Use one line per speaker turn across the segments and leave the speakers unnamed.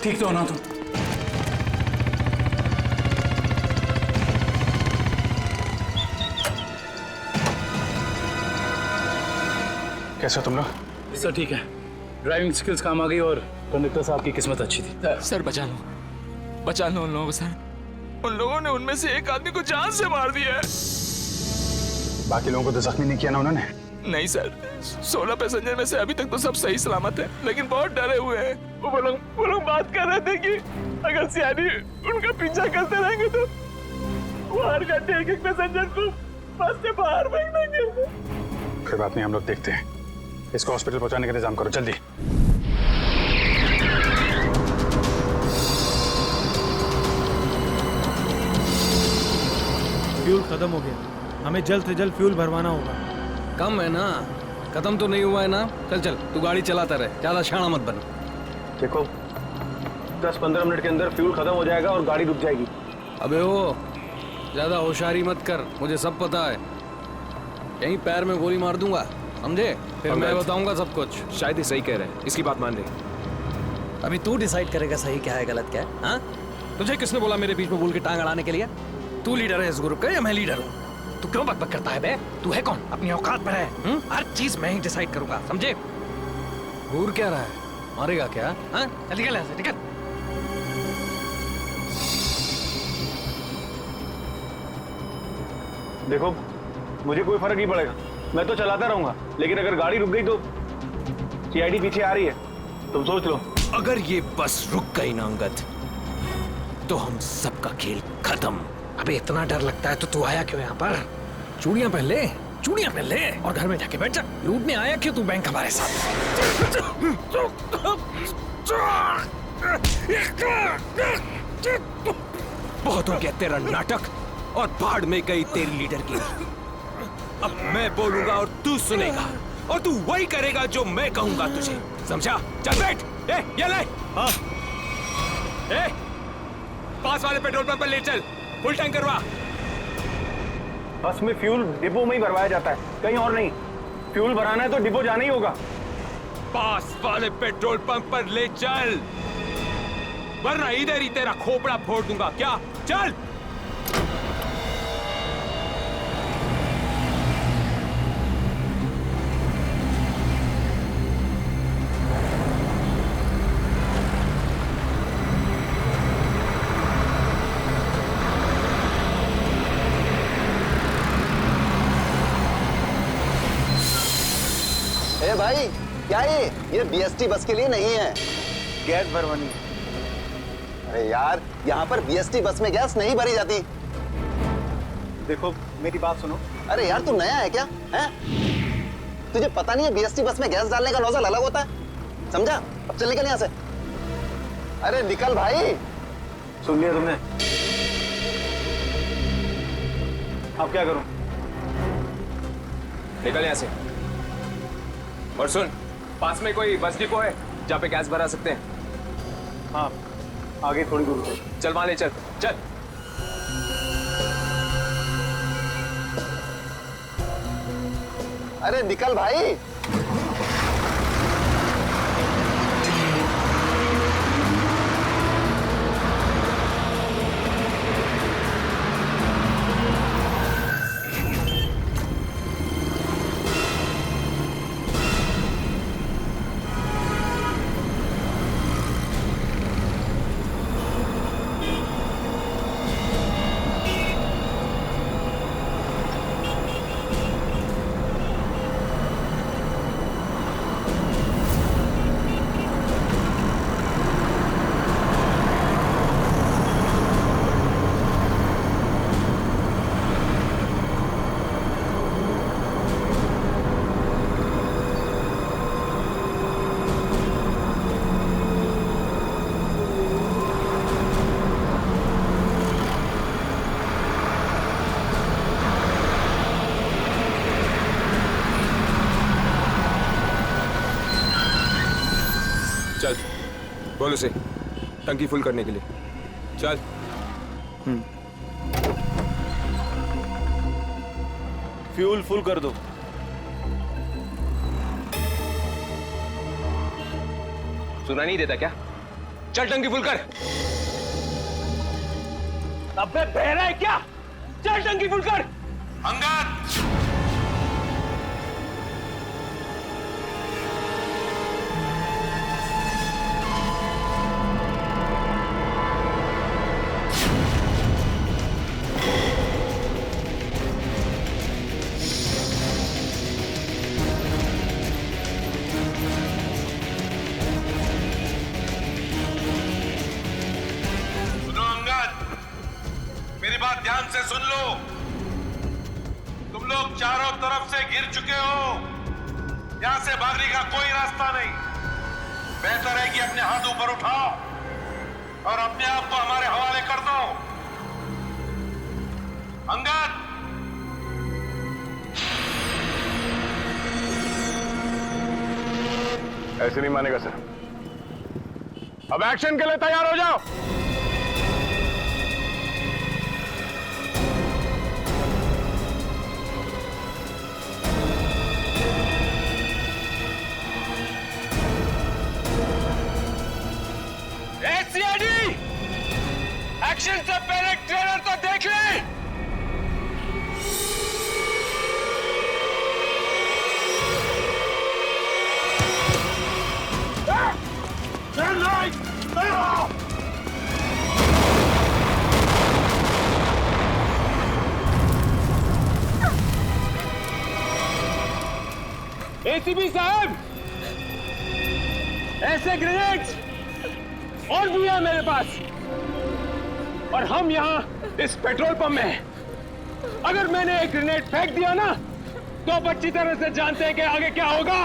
ठीक तो हो ना तुम? कैसे हो तुम लोग? सर ठीक है, ड्राइविंग स्किल्स काम आ गई और कंडक्टर साहब की किस्मत अच्छी थी।
सर बचा लो उन लोगों को सर। उन लोगों ने उनमें से एक आदमी को जान से मार दिया है।
बाकी लोगों को तो जख्मी नहीं किया ना उन्होंने?
नहीं सर, 16 पैसेंजर में से अभी तक तो सब सही सलामत है, लेकिन बहुत डरे हुए हैं। वो लोग बात कर रहे थे कि अगर सियारी उनका पीछा करते रहेंगे तो वो हर घंटे एक पैसेंजर को बस से बाहर फेंक देंगे।
कोई बात नहीं, हम लोग देखते हैं। इसको हॉस्पिटल पहुंचाने का इंतजाम करो जल्दी।
फ्यूल खत्म हो गया, हमें जल्द से जल्द फ्यूल भरवाना होगा।
कम है ना, खत्म तो नहीं हुआ है ना। चल तू गाड़ी चलाता रहे, ज्यादा शाना मत बन।
देखो 10-15 मिनट के अंदर फ्यूल खत्म हो जाएगा और गाड़ी रुक जाएगी।
अबे वो ज्यादा होशियारी मत कर, मुझे सब पता है। यहीं पैर में गोली मार दूंगा, समझे? फिर मैं बताऊंगा सब कुछ।
शायद ही सही कह रहे हैं, इसकी बात मान रही।
अभी तू डिसाइड करेगा सही क्या है गलत क्या है। हाँ, तुझे किसने बोला मेरे बीच में बोल के टांग अड़ाने के लिए? तू लीडर है इस ग्रुप का या मैं लीडर हूँ? तू क्यों बकबक करता है बे? तू है कौन? अपनी औकात पर है। हर चीज मैं ही डिसाइड करूंगा, समझे?
घूर क्या रहा है, मारेगा क्या?
हाँ, चल निकल यहाँ से, निकल।
देखो मुझे कोई फर्क नहीं पड़ेगा, मैं तो चलाता रहूंगा, लेकिन अगर गाड़ी रुक गई तो सीआईडी पीछे आ रही है, तुम सोच लो।
अगर ये बस रुक गई ना अंगद, तो हम सबका खेल खत्म।
अबे इतना डर लगता है तो तू आया क्यों यहाँ पर? चूड़ियां पहन ले, चूड़ियां पहन ले और घर में जाके बैठ जा। लूटने आया क्यों तू बैंक हमारे साथ?
बहुत हो गया तेरा नाटक और भाड़ में गई तेरी लीडर की। अब मैं बोलूंगा और तू सुनेगा और तू वही करेगा जो मैं कहूंगा तुझे, समझा? चल बैठ। ये ले। पास वाले पेट्रोल पंप पर ले चल, फुल टैंक करवा।
बस में फ्यूल डिपो में ही भरवाया जाता है, कहीं और नहीं। फ्यूल भराना है तो डिपो जाना ही होगा।
पास वाले पेट्रोल पंप पर ले चल, वरना इधर ही तेरा खोपड़ा फोड़ दूंगा। क्या? चल।
ए भाई, क्या ये बीएसटी बस के लिए नहीं है।
गैस भरवानी।
अरे यार, यहाँ पर बीएसटी बस में गैस नहीं भरी जाती।
देखो मेरी बात सुनो।
अरे यार, तू नया है क्या? हैं? तुझे पता नहीं है बीएसटी बस में गैस डालने का नोजल अलग होता है, समझा? अब चल निकल यहाँ से। अरे निकल भाई।
सुन लिया तुमने? अब क्या करूं?
निकल यहाँ से। और सुन, पास में कोई बस डिपो है जहाँ पे गैस भरा सकते हैं?
हाँ, आगे थोड़ी दूर पे।
चल वहां ले चल। चल।
अरे निकल भाई।
चल, बोल उसे टंकी फुल करने के लिए। चल।
फ्यूल फुल कर दो।
सुना नहीं देता क्या? चल टंकी फुल कर।
अबे बहरा है क्या? चल टंकी फुल कर।
अंगद ध्यान से सुन लो। तुम लोग चारों तरफ से घिर चुके हो। यहां से भागने का कोई रास्ता नहीं। बेहतर है कि अपने हाथ ऊपर उठाओ और अपने आप को हमारे हवाले कर दो। अंगद
ऐसे नहीं मानेगा सर। अब एक्शन के लिए तैयार हो जाओ।
सीआईडी एक्शन से पहले ट्रेलर तो देख ले।
एसीपी साहब, ऐसे ग्रेनेड्स और भी है मेरे पास, और हम यहां इस पेट्रोल पंप में हैं। अगर मैंने एक ग्रेनेड फेंक दिया ना, तो आप अच्छी तरह से जानते हैं कि आगे क्या होगा।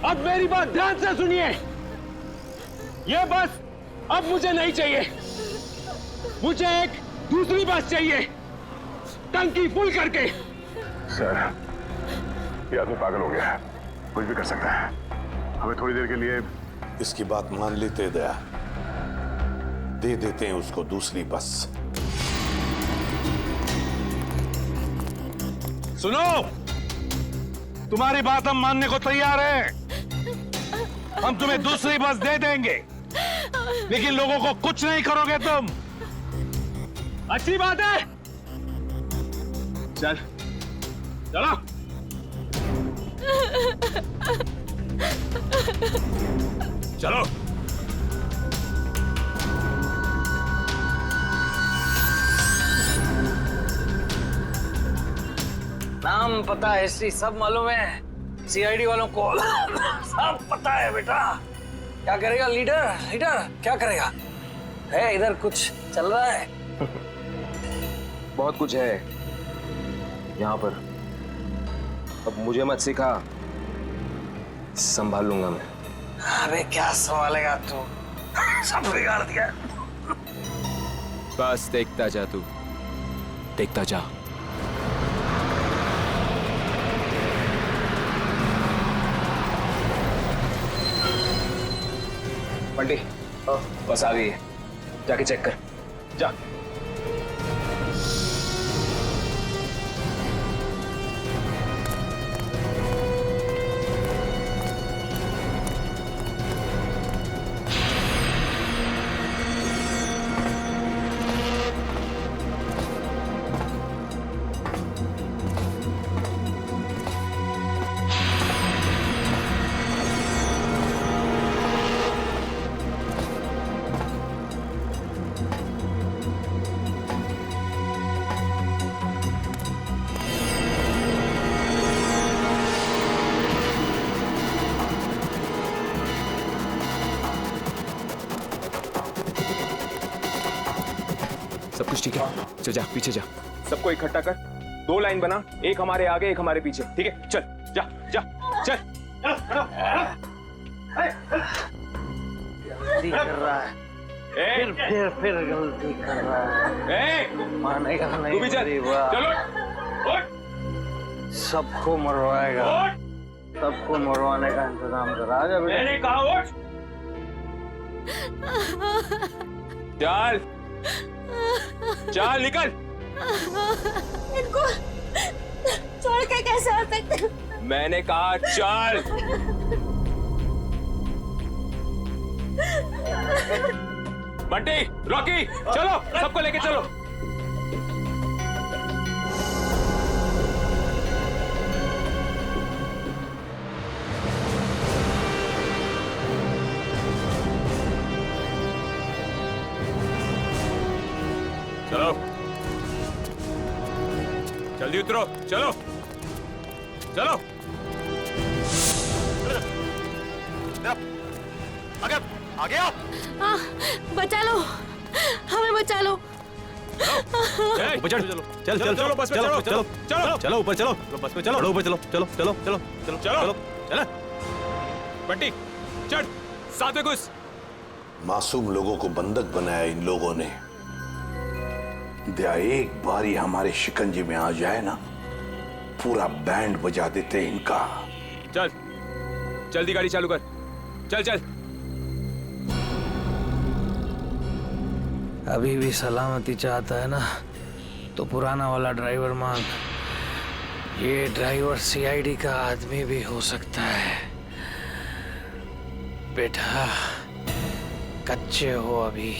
अब मेरी बात ध्यान से सुनिए। यह बस अब मुझे नहीं चाहिए, मुझे एक दूसरी बस चाहिए, टंकी फुल करके।
सर, ये आदमी पागल हो गया है, कुछ भी कर सकता है। हमें थोड़ी देर के लिए
इसकी बात मान लेते दया, दे देते हैं उसको दूसरी बस।
सुनो, तुम्हारी बात हम मानने को तैयार हैं। हम तुम्हें दूसरी बस दे देंगे, लेकिन लोगों को कुछ नहीं करोगे तुम।
अच्छी बात है, चल चलो।
चलो।
नाम पता हिस्ट्री सब मालूम है सीआईडी वालों को। सब पता है बेटा। क्या करेगा लीडर? लीडर क्या करेगा? है इधर कुछ चल रहा है?
बहुत कुछ है यहाँ पर। अब मुझे मत सिखा, संभाल लूंगा मैं।
अबे क्या संभालेगा तू? सब बिगाड़ दिया।
बस देखता जा तू, देखता जा।
बंटी बस आ गई है, जाके चेक कर। जा।
सब कुछ ठीक है? चल जा, पीछे जा।
सबको इकट्ठा कर, 2 लाइन बना, एक हमारे आगे एक हमारे पीछे, ठीक है? चल जा जा चल।
गलती कर रहा है, फिर गलती कर रहा है। मानेगा नहीं।
तू भी चल। चलो।
सबको मरवाएगा, सबको मरवाने का इंतजाम कर। आजा बेटा।
मैंने कहा उठ।
चल चल निकल।
इनको छोड़ के कैसे आ सकते?
मैंने कहा चल।
बंटी, रॉकी, चलो सबको लेके चलो। चलो जल्दी उतरो, चलो चलो। आगे आओ।
बचा लो, हमें बचा लो।
ऊपर चलो, चल चल चलो, बस में चलो, चलो चलो चलो, ऊपर चलो, बस में चलो, ऊपर चलो, चलो चलो चलो चलो चलो चलो। बंटी चढ़, साथ में घुस।
मासूम लोगों को बंधक बनाया इन लोगों ने। दया एक बार ही हमारे शिकंजे में आ जाए ना, पूरा बैंड बजा देते इनका।
चल जल्दी गाड़ी चालू कर, चल चल।
अभी भी सलामती चाहता है ना तो पुराना वाला ड्राइवर मांग। ये ड्राइवर सीआईडी का आदमी भी हो सकता है। बेटा कच्चे हो अभी।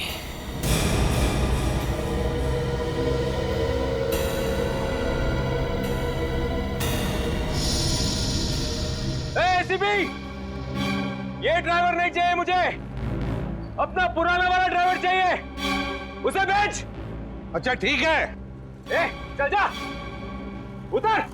एसीपी, ये ड्राइवर नहीं चाहिए मुझे, अपना पुराना वाला ड्राइवर चाहिए, उसे भेज।
अच्छा ठीक है।
ए, चल जा, उतर।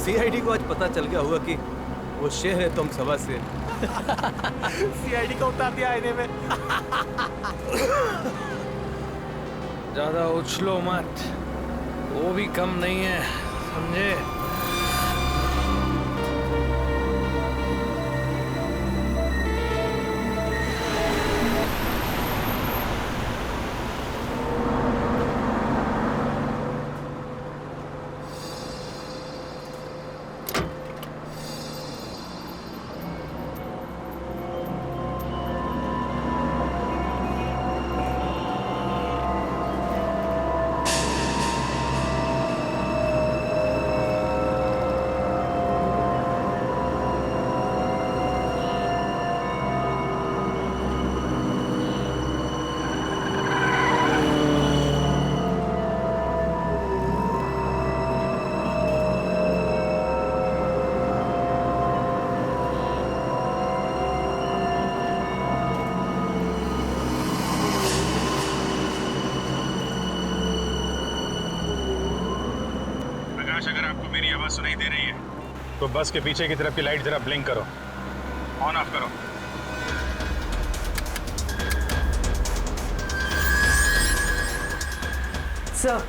सीआईडी को आज पता चल गया होगा कि वो शेर है तुम सवा से। सीआईडी को उतार दिया आईने में।
ज्यादा उछलो मत, वो भी कम नहीं है, समझे?
अगर आपको मेरी आवाज सुनाई दे रही है तो बस के पीछे की तरफ की लाइट जरा ब्लिंक करो, ऑन ऑफ करो।
सर,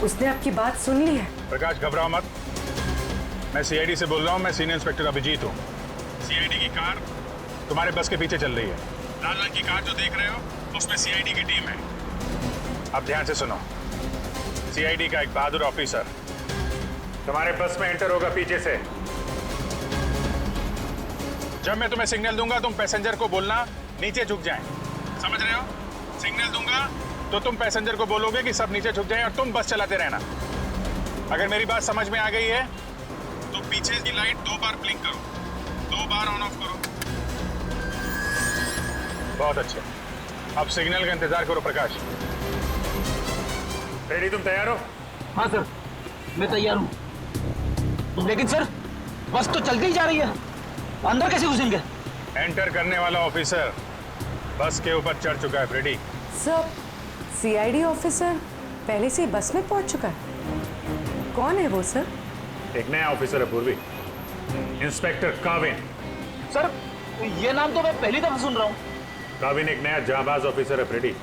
उसने आपकी बात सुन ली है।
प्रकाश घबराओ मत, मैं सीआईडी से बोल रहा हूँ। मैं सीनियर इंस्पेक्टर अभिजीत हूँ। सीआईडी की कार तुम्हारे बस के पीछे चल रही है। लाल रंग की कार जो देख रहे हो उसमें सीआईडी की टीम है। अब ध्यान से सुनो, सीआईडी का एक बहादुर ऑफिसर तुम्हारे बस में एंटर होगा पीछे से। जब मैं तुम्हें सिग्नल दूंगा तुम पैसेंजर को बोलना नीचे झुक जाएं। समझ रहे हो? सिग्नल दूंगा तो तुम पैसेंजर को बोलोगे कि सब नीचे झुक जाएं और तुम बस चलाते रहना। अगर मेरी बात समझ में आ गई है तो पीछे की लाइट 2 बार ब्लिंक करो, 2 बार ऑन ऑफ करो। बहुत अच्छे, अब सिग्नल का इंतजार करो। प्रकाश रेडी, तुम तैयार हो?
हाँ सर, मैं तैयार हूँ। लेकिन सर, बस तो चल के ही जा रही है, अंदर कैसे घुसेंगे?
एंटर करने वाला ऑफिसर बस के ऊपर चढ़ चुका है फ्रेडी।
सर, सीआईडी ऑफिसर पहले से ही बस में पहुंच चुका है। कौन है वो सर?
एक नया ऑफिसर है पूर्वी, इंस्पेक्टर काविन।
सर, ये नाम तो मैं पहली दफा सुन रहा हूँ।
काविन एक नया जाबाज ऑफिसर है फ्रेडी,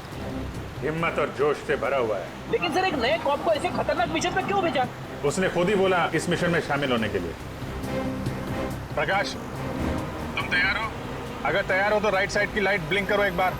हिम्मत और जोश से भरा हुआ है।
लेकिन सर, एक नए कॉप को ऐसे खतरनाक मिशन पे क्यों भेजा?
उसने खुद ही बोला इस मिशन में शामिल होने के लिए। प्रकाश, तुम तैयार हो? अगर तैयार हो तो राइट साइड की लाइट ब्लिंक करो एक बार।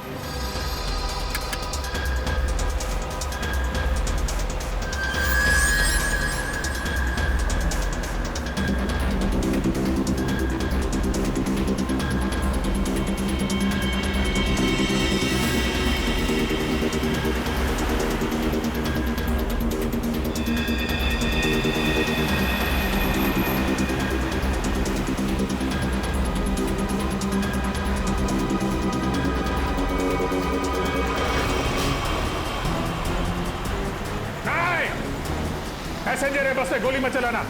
पैसेंजर है, बस में गोली मत चलाना।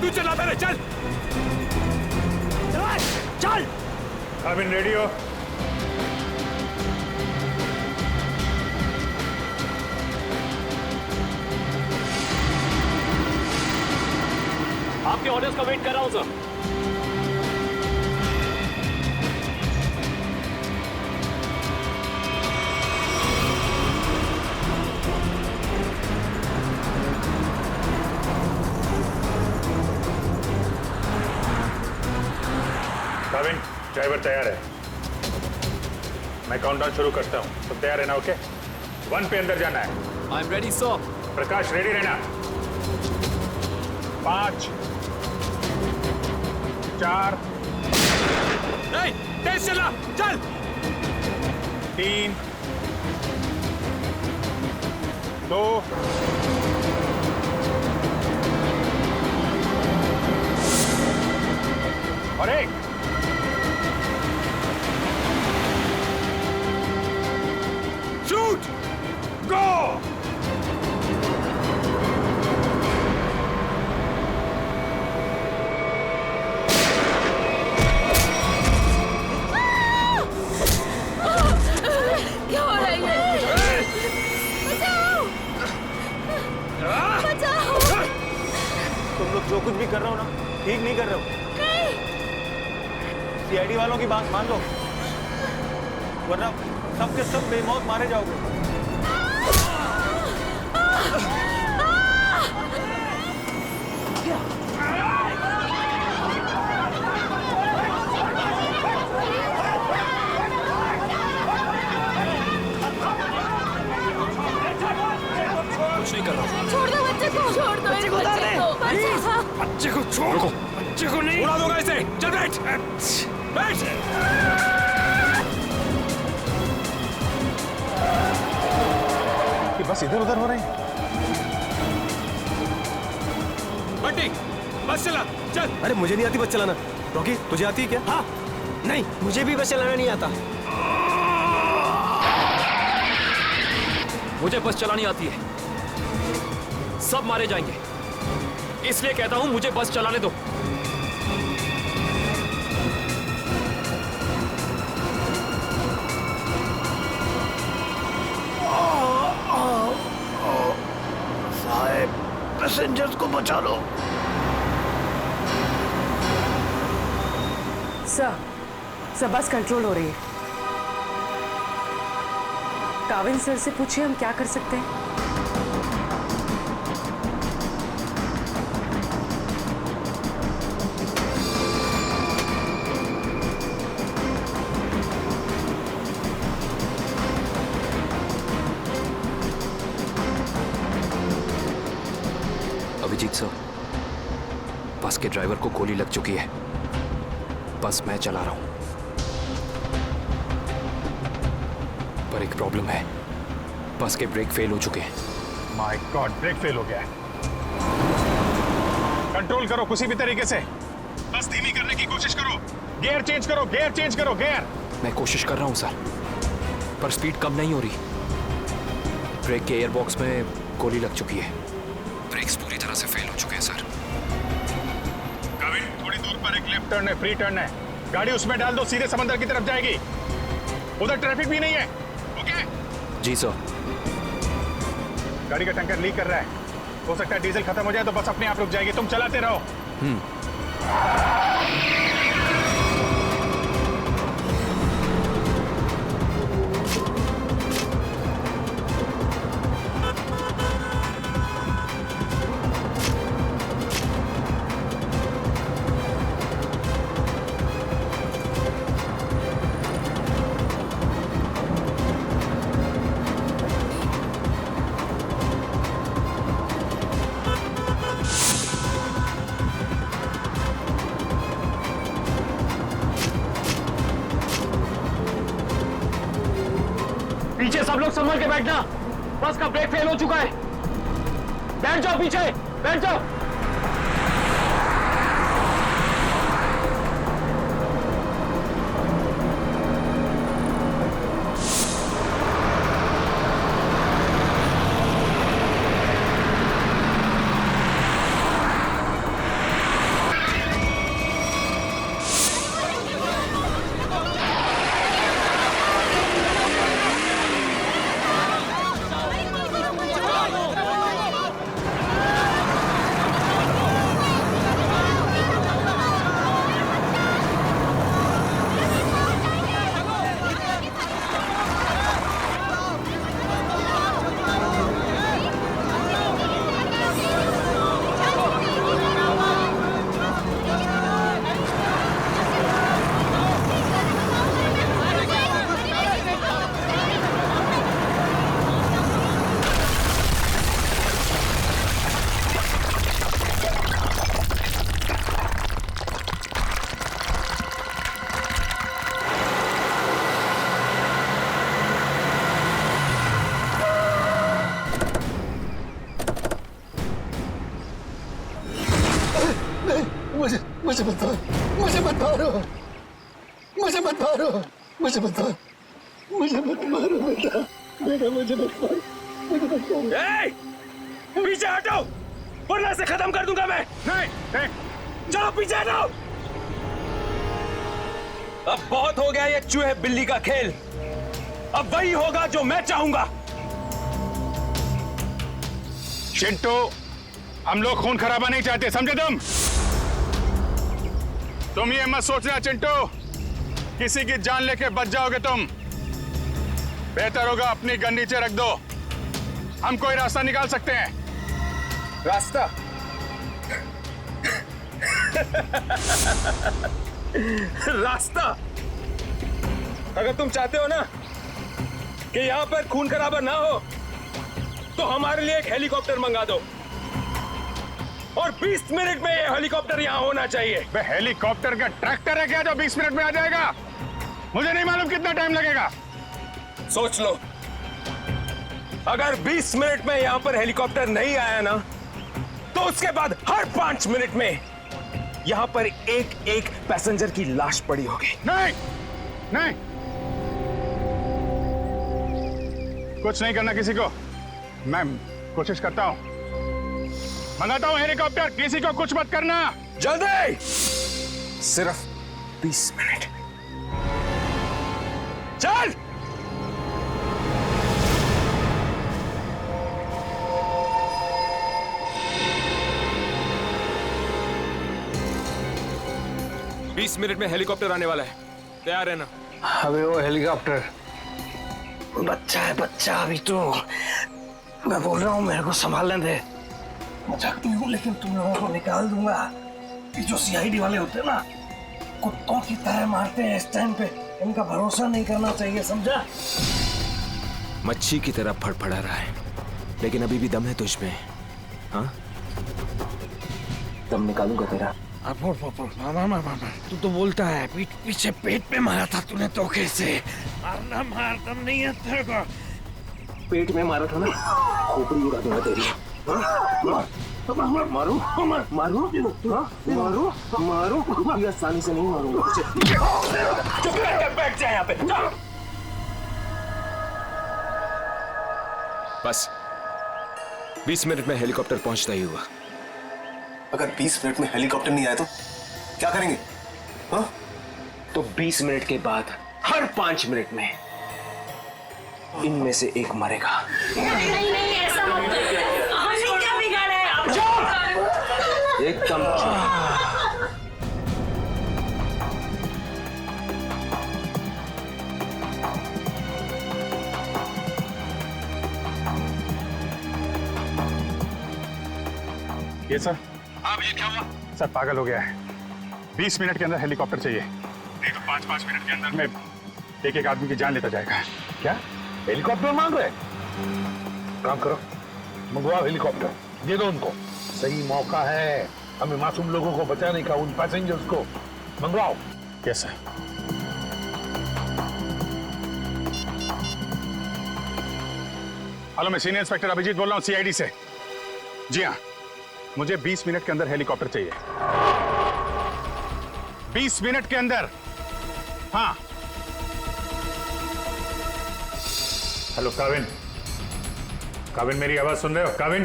तू चलाता रहे, चल
चल।
काविन रेडी हो?
आपके ऑर्डर्स का वेट कर रहा हूं सर।
काविन, ड्राइवर तैयार है। मैं काउंटडाउन शुरू करता हूँ, तुम तैयार है ना? ओके, 1 पे अंदर जाना है।
I am ready sir.
Prakash ready रहना। 5 4
तेज चला, चल।
3 2 और 1।
शूट,
गो।
क्या हो रहा है ये? बचाओ! बचाओ!
तुम लोग जो कुछ भी कर रहे हो ना, ठीक नहीं कर रहे हो। सीआईडी वालों की बात मान लो, वरना सब के सब बेमौत मारे जाओगे।
कुछ नहीं कर रहा।
छोड़ दो बच्चे को, छोड़ दो मेरे बच्चे को। बचाओ!
बच्चे को छोड़, बच्चे को नहीं उड़ा दूंगा इसे। चल बैठ, बैठ।
कि बस इधर उधर हो रहे हैं।
बंटी, बस चला, चल।
अरे मुझे नहीं आती बस चलाना। रॉकी, तुझे आती है क्या?
हाँ,
नहीं, मुझे भी बस चलाना नहीं आता।
मुझे बस चलानी आती है। सब मारे जाएंगे, इसलिए कहता हूं मुझे बस चलाने दो।
साहब, पैसेंजर्स को बचा लो।
सर, बस कंट्रोल हो रही है। काविन सर से पूछिए हम क्या कर सकते हैं।
अभिजीत सर, बस के ड्राइवर को गोली लग चुकी है। बस मैं चला रहा हूं, पर एक प्रॉब्लम है। बस के ब्रेक फेल हो चुके हैं।
माय गॉड, ब्रेक फेल हो गया है। कंट्रोल करो किसी भी तरीके से। बस धीमी करने की कोशिश करो। गियर चेंज करो, गियर चेंज करो, गियर।
मैं कोशिश कर रहा हूं सर, पर स्पीड कम नहीं हो रही। ब्रेक के एयरबॉक्स में गोली लग चुकी है। ब्रेक्स पूरी तरह से फेल हो चुके हैं सर।
काविन, थोड़ी दूर पर एक लेफ्ट टर्न है, फ्री टर्न है। गाड़ी उसमें डाल दो, सीधे समंदर की तरफ जाएगी। उधर ट्रैफिक भी नहीं है। ओके?
जी सर।
गाड़ी का टैंकर लीक कर रहा है, हो सकता है डीजल खत्म हो जाए तो बस अपने आप रुक जाएगी। तुम चलाते रहो।
पीछे सब लोग संभल के बैठना, बस का ब्रेक फेल हो चुका है। बैठ जाओ पीछे, बैठ जाओ।
मुझे मत मारो, मुझे मत मारो, मुझे मत मारो, मुझे मत मारो, मुझे मत मारो बेटा, बेटा मुझे मत मारो, मुझे मत मारो।
पीछे हटो, वरना से खत्म कर दूंगा मैं।
नहीं,
चलो पीछे हटो। अब बहुत हो गया ये चूहे बिल्ली का खेल। अब वही होगा जो मैं चाहूंगा।
चिंटू, हम लोग खून खराबा नहीं चाहते, समझे तुम ये मत सोचना चिंटू, किसी की जान लेके बच जाओगे तुम। बेहतर होगा अपनी गन नीचे रख दो, हम कोई रास्ता निकाल सकते हैं।
रास्ता? रास्ता? अगर तुम चाहते हो ना कि यहां पर खून खराबा ना हो, तो हमारे लिए एक हेलीकॉप्टर मंगा दो, और 20 मिनट में ये हेलीकॉप्टर यहां होना चाहिए।
वे हेलीकॉप्टर का ट्रैक्टर है क्या जो 20 मिनट में आ जाएगा? मुझे नहीं मालूम कितना टाइम लगेगा।
सोच लो, अगर 20 मिनट में यहां पर हेलीकॉप्टर नहीं आया ना, तो उसके बाद हर 5 मिनट में यहां पर एक एक पैसेंजर की लाश पड़ी होगी।
नहीं, नहीं, कुछ नहीं करना किसी को। मैं कोशिश करता हूं, मंगाता हूं हेलीकॉप्टर, किसी को कुछ मत करना।
जल्दी, सिर्फ 20 मिनट। चल। बीस मिनट में हेलीकॉप्टर आने वाला है, तैयार है ना?
अबे वो हेलीकॉप्टर
बच्चा है बच्चा, अभी तो मैं बोल रहा हूँ मेरे को संभालने दे। मजाक नहीं हूँ, लेकिन तुम लोगों को निकाल दूंगा। ये जो सीआईडी वाले होते हैं ना, कुत्तों की तरह मारते हैं इस टाइम पे, इनका भरोसा नहीं करना चाहिए, समझा?
मच्छी की तरह फड़फड़ा रहा है, लेकिन अभी भी दम है तुझ में। हाँ,
दम निकालूंगा तेरा। तू तो बोलता है पीठ पीछे पेट पे मारा था तूने धोखे से। मारना मार, दम नहीं है तेरे को।
पेट में मारा था ना, खोपड़ी उड़ा दूंगा तेरी।
मारू मारू मारू मारू, ये आसानी से नहीं मारूंगा तुझे।
चुप करके बैठ जा यहाँ पे। बस 20 मिनट में हेलीकॉप्टर पहुंचता ही हुआ।
अगर 20 मिनट में हेलीकॉप्टर नहीं आया तो क्या करेंगे? हाँ?
तो 20 मिनट के बाद हर 5 मिनट में इनमें से एक मरेगा।
नहीं नहीं ऐसा मत करो। हमने क्या बिगाड़ा है?
एकदम चुप।
ये सर। हाँ भैया, क्या हुआ? सर पागल हो गया है। 20 मिनट के अंदर हेलीकॉप्टर चाहिए, नहीं तो 5-5 मिनट के अंदर में एक आदमी की जान लेता जाएगा।
क्या हेलीकॉप्टर मांग रहे? काम करो, मंगवाओ हेलीकॉप्टर, दे दो उनको। सही मौका है हमें मासूम लोगों को बचाने का, उन पैसेंजर्स को। मंगवाओ।
Yes sir. हेलो, मैं सीनियर इंस्पेक्टर अभिजीत बोल रहा हूँ, सीआईडी से। जी हाँ, मुझे 20 मिनट के अंदर हेलीकॉप्टर चाहिए। 20 मिनट के अंदर। हाँ। हेलो काविन, काविन मेरी आवाज सुन रहे हो? काविन,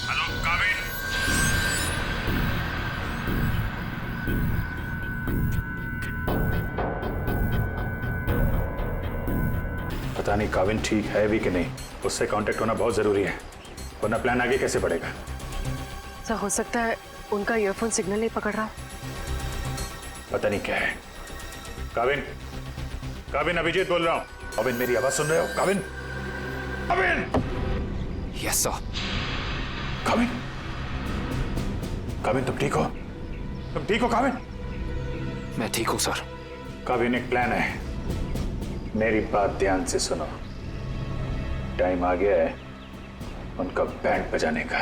हेलो काविन। पता नहीं काविन ठीक है भी कि नहीं, उससे कांटेक्ट होना बहुत जरूरी है, वरना प्लान आगे कैसे बढ़ेगा।
सर हो सकता है उनका ईयरफोन सिग्नल नहीं पकड़ रहा।
पता नहीं क्या है। काविन, काविन अभिजीत बोल रहा हूँ। काविन मेरी आवाज सुन रहे हो? काविन, काविन।
Yes sir.
काविन, काविन तुम ठीक हो? तुम ठीक हो काविन?
मैं ठीक हूँ सर।
काविन एक प्लान है, मेरी बात ध्यान से सुनो। टाइम आ गया है उनका बैंड बजाने का।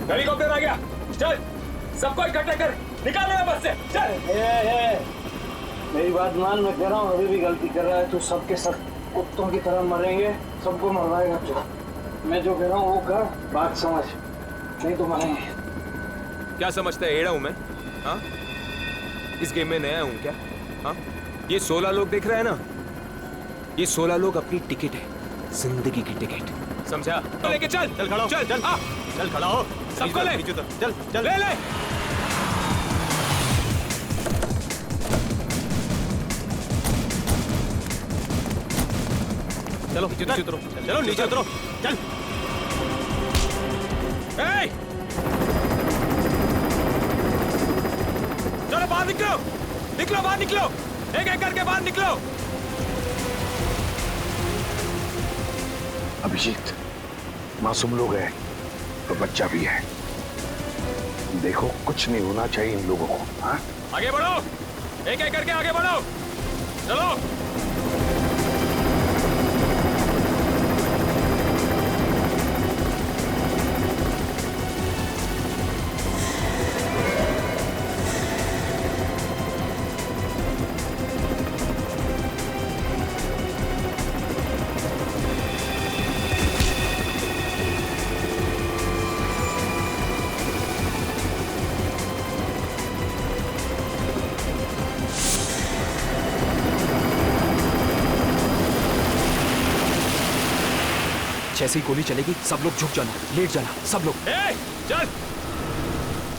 हेलीकॉप्टर आ गया, चल सबको इकट्ठा कर, निकाल यहाँ बस से, चल।
मेरी बात मान, मैं कह रहा हूँ अभी भी गलती कर रहा है तू। सबके सब कुत्तों की तरह मरेंगे, सबको मरवाएगा तू। मैं जो कह रहा हूँ वो कर, बात समझ, नहीं तो मरेंगे।
क्या समझता है एड़ा हूँ मैं? हाँ, इस गेम में नया हूँ क्या? हाँ, ये 16 लोग देख रहे हैं ना, ये 16 लोग अपनी टिकट है, जिंदगी की टिकट, समझा? लेके चल, चल खड़ा हो, चल चल, हाँ चल खड़ा हो, सबको ले, चल चल ले ले। चलो नीचे उतरो, चलो नीचे उतरो, चल। चलो बाहर निकलो, निकलो बाहर निकलो, एक एक करके बाहर निकलो।
अभिजीत, मासूम लोग हैं तो बच्चा भी है, देखो कुछ नहीं होना चाहिए इन लोगों को। हाँ,
आगे बढ़ो, एक एक करके आगे बढ़ो, चलो।
जैसे ही गोली चलेगी सब लोग झुक जाना, लेट जाना सब लोग।
चल,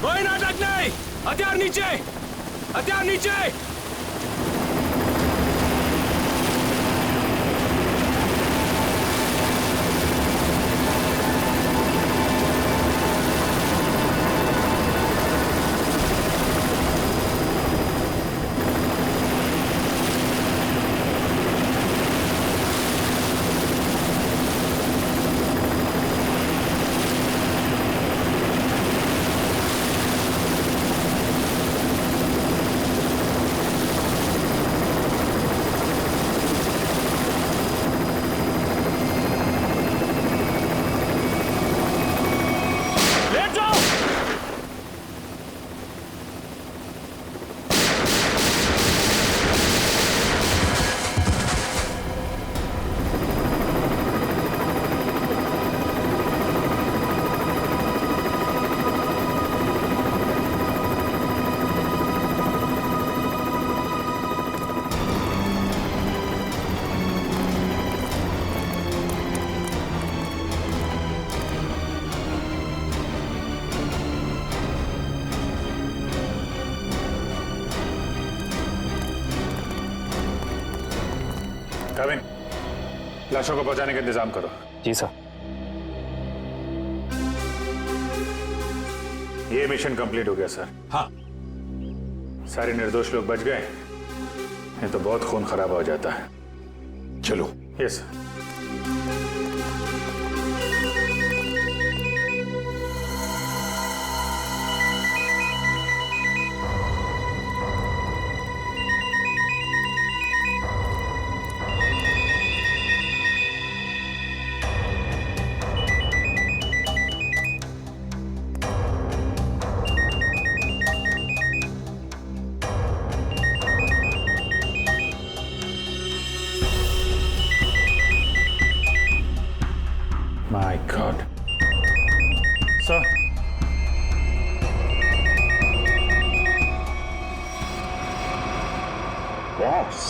कोई नाटक नहीं, हथियार नीचे, हथियार नीचे।
लाशों को पहुंचाने का इंतजाम करो।
जी सर।
ये मिशन कंप्लीट हो गया सर।
हाँ,
सारे निर्दोष लोग बच गए, नहीं तो बहुत खून खराब हो जाता है।
चलो।
Yes sir. My God. Sir. Boss.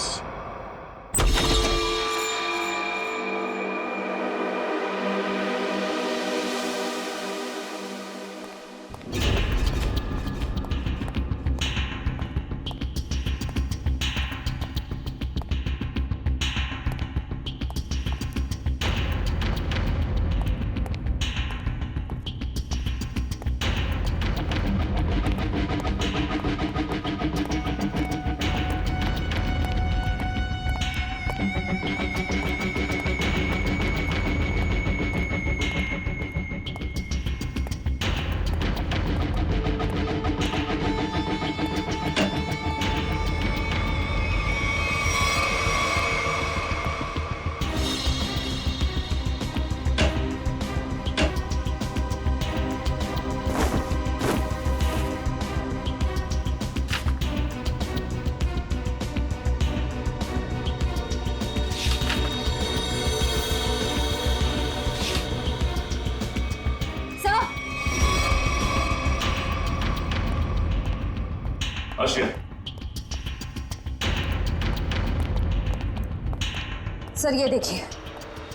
Sir ये देखिए,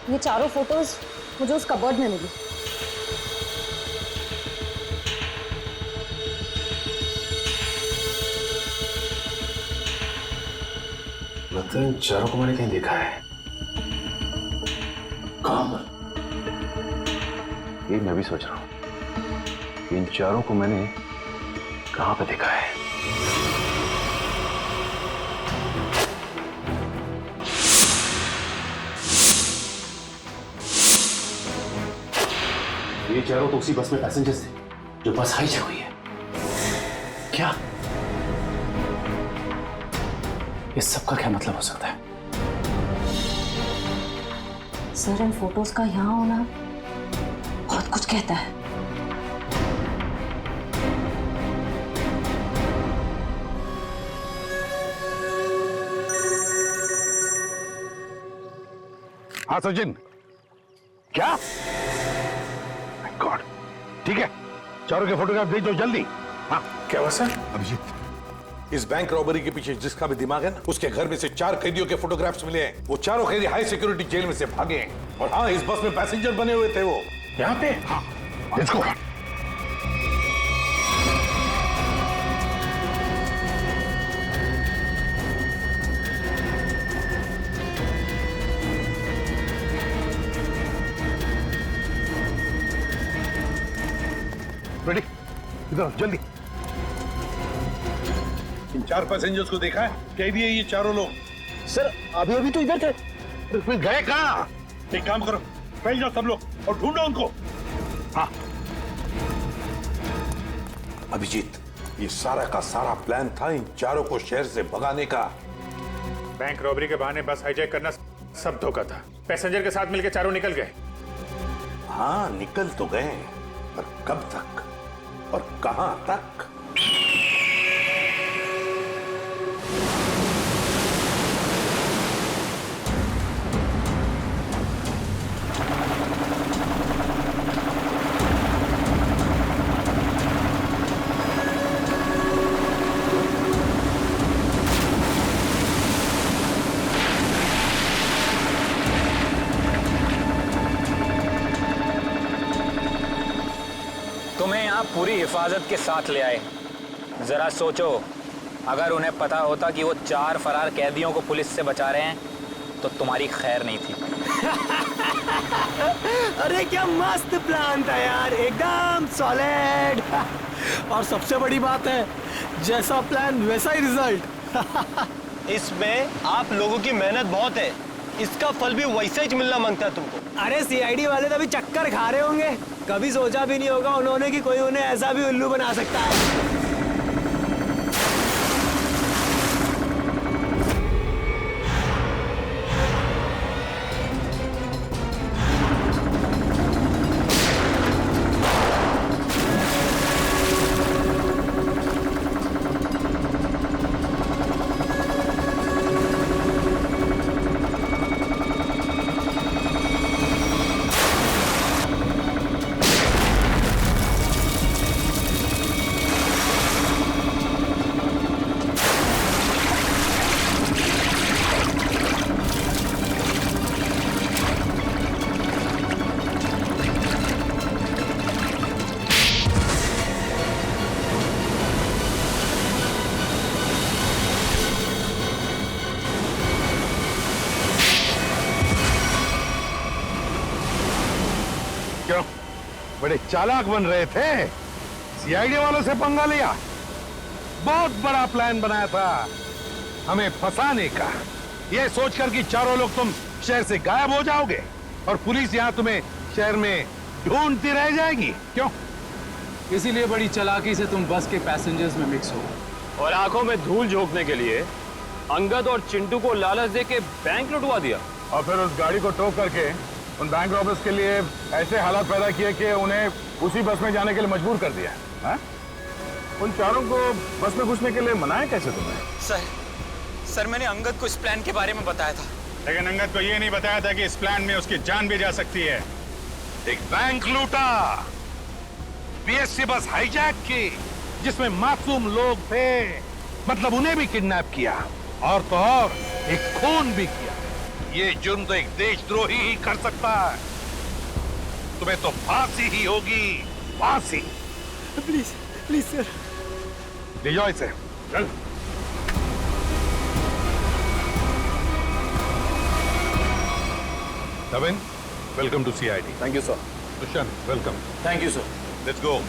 ये चारों फोटोज मुझे उस कबर्ड में मिली।
लगता है इन चारों को मैंने कहीं देखा है। कहाँ? ये मैं भी सोच रहा हूं, इन चारों को मैंने कहां पे देखा है। ये चारों तो उसी बस में पैसेंजर्स थे जो बस हाईजैक हुई है। क्या इस सब का क्या मतलब हो सकता है?
सर इन फोटोज का यहाँ होना बहुत कुछ कहता है।
हाँ सचिन, क्या? गॉड, ठीक है, चारों के फोटोग्राफ भेज दो जल्दी। हाँ,
क्या हुआ सर?
अभिजीत, इस बैंक रॉबरी के पीछे जिसका भी दिमाग है ना, उसके घर में से 4 कैदियों के फोटोग्राफ्स मिले हैं। वो चारों कैदी हाई सिक्योरिटी जेल में से भागे हैं। और हाँ, इस बस में पैसेंजर बने हुए थे वो।
यहाँ पे?
हाँ, लेट्स गो। रेडी, इधर जल्दी। इन 4 पैसेंजर्स को देखा है? कैदी है ये चारों लोग।
सर अभी अभी तो इधर थे।
फिर गए कहाँ?
एक काम करो, फैल जाओ सब लोग और ढूंढो उनको।
हाँ अभिजीत, ये सारा का सारा प्लान था इन चारों को शहर से भगाने का।
बैंक रॉबरी के बहाने बस हाईजैक करना सब धोखा था। पैसेंजर के साथ मिलकर चारों निकल गए।
हाँ निकल तो गए, पर कब तक और कहां तक?
तुम्हें यहाँ पूरी हिफाजत के साथ ले आए। जरा सोचो, अगर उन्हें पता होता कि वो 4 फरार कैदियों को पुलिस से बचा रहे हैं तो तुम्हारी खैर नहीं थी।
अरे क्या मस्त प्लान था यार, एकदम सॉलिड। और सबसे बड़ी बात है, जैसा प्लान वैसा ही रिजल्ट।
इसमें आप लोगों की मेहनत बहुत है, इसका फल भी वैसा ही मिलना मांगता है तुमको।
अरे सीआईडी वाले तो अभी चक्कर खा रहे होंगे, कभी सोचा भी नहीं होगा उन्होंने कि कोई उन्हें ऐसा भी उल्लू बना सकता है।
बड़े चालाक बन रहे थे, सीआईडी वालों से पंगा लिया। बहुत बड़ा प्लान बनाया था हमें फंसाने का, ये सोचकर कि चारों लोग तुम शहर से गायब हो जाओगे और पुलिस यहाँ तुम्हें शहर में ढूंढती रह जाएगी। क्यों?
इसीलिए बड़ी चालाकी से तुम बस के पैसेंजर्स में मिक्स हो
और आंखों में धूल झोंकने के लिए अंगद और चिंटू को लालच दे के बैंक लुटवा दिया
और फिर उस गाड़ी को टो करके उन बैंक रॉबर्स के लिए ऐसे हालात पैदा किए कि उन्हें उसी बस में जाने के लिए मजबूर कर दिया। हा? उन चारों को बस में घुसने के लिए मनाया कैसे तुमने?
सर मैंने अंगद को इस प्लान के बारे में बताया था,
लेकिन अंगद को ये नहीं बताया था कि इस प्लान में उसकी जान भी जा सकती है।
एक बैंक लूटा, बीएससी बस हाईजैक की जिसमें मासूम लोग थे, मतलब उन्हें भी किडनैप किया और तो और एक खून भी किया। ये जुर्म तो एक देशद्रोही ही कर सकता है। तुम्हें तो फांसी ही होगी, फांसी।
प्लीज प्लीज सर,
ले जाओ इसे, चल। Naveen, welcome to CID.
Thank you sir.
Dushyant, welcome.
Thank you sir.
Let's go.